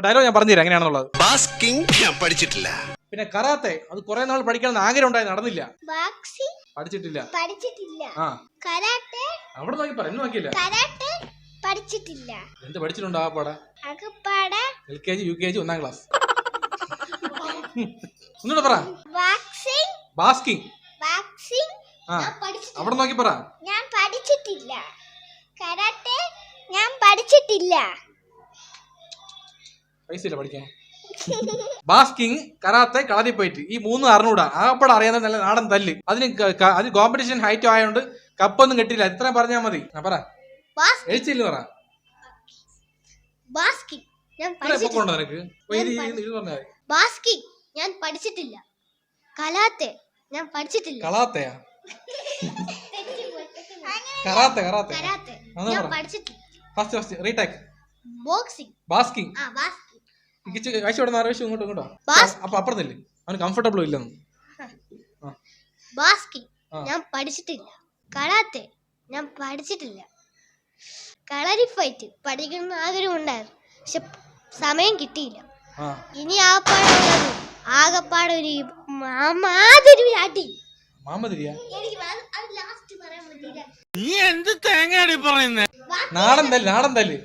Dialogue ഞാൻ പറഞ്ഞുതരാം എങ്ങനെയാണെന്നുള്ളത്. ബാസ്കിംഗ് ഞാൻ പഠിച്ചിട്ടില്ല. പിന്നെ കരാത്തെ അത് കുറെ നാൾ പഠിക്കണം ആഗ്രഹം ഉണ്ടായി, നടന്നില്ല. പഠിച്ചിട്ടില്ല. ആ കരാട്ടെ അവിടെ നോക്കി പറ, എന്നെ നോക്കിയില്ല. കരാട്ടെ പഠിച്ചിട്ടില്ല. എന്ത് പഠിച്ചിട്ടുണ്ടോ ആ പാടാ? അകപ്പാടെ LKG UKG 1ാം ക്ലാസ്. ഒന്നുകൂടെ പറ. ബാസ്കിംഗ്. ആ അവിടെ നോക്കി പറ. ഞാൻ പഠിച്ചിട്ടില്ല. കരാട്ടെ ഞാൻ പഠിച്ചിട്ടില്ല. പൈസ ഇല്ല പഠിക്കാൻ. ബാസ്കിംഗ്, കരാത്തെ, കളരിപ്പയറ്റ് ഈ 3 അറിഞ്ഞൂടാ. ആകപ്പാടെ അറിയാവുന്ന നല്ല നാടൻ തല്ല്. അതിന് കോമ്പറ്റീഷൻ ഹൈറ്റ് ആയതുകൊണ്ട് കപ്പൊന്നും കിട്ടില്ല. ഇത്രയും പറഞ്ഞാൽ മതി. പറ, എഴുച്ചില്ല പറ. ബാസ്കിംഗ് ഞാൻ പൊക്കമുണ്ടോ നിനക്ക്? ഇത് പറഞ്ഞാൽ ബാസ്കിംഗ് ഞാൻ പഠിച്ചിട്ടില്ല. കരാട്ടെ ഞാൻ പഠിച്ചിട്ടില്ല. കളാത്തയാ? കരാത്തെ കരാത്തെ കരാട്ടെ ഞാൻ പഠിച്ചിട്ടില്ല. First retake. Boxing. Basking. Basking ഇങ്ങോട്ടോ ഇങ്ങോട്ടോ. അപ്പൊ അപ്പുറത്തില്ലേ അവന് കംഫർട്ടബിൾ ഇല്ലെന്ന്. ബാസ്കിംഗ് ഞാൻ പഠിച്ചിട്ടില്ല. കരാട്ടെ ഞാൻ പഠിച്ചിട്ടില്ല. കളരി ഫൈറ്റ് പഠിക്കുന്ന ആഗ്രഹം ഉണ്ടായിരുന്നു, പക്ഷെ സമയം കിട്ടിയില്ല. ഇനി ആകപ്പാടൊരു മാതിരി ആട്ടി. മാമതിരിയാ? എനിക്ക് ലാസ്റ്റ് പറയാൻ പറ്റില്ല. നീ എന്ത് തേങ്ങയാടി പറയുന്നേ? നാടൻ തല്ല്, നാടൻ തല്ല്.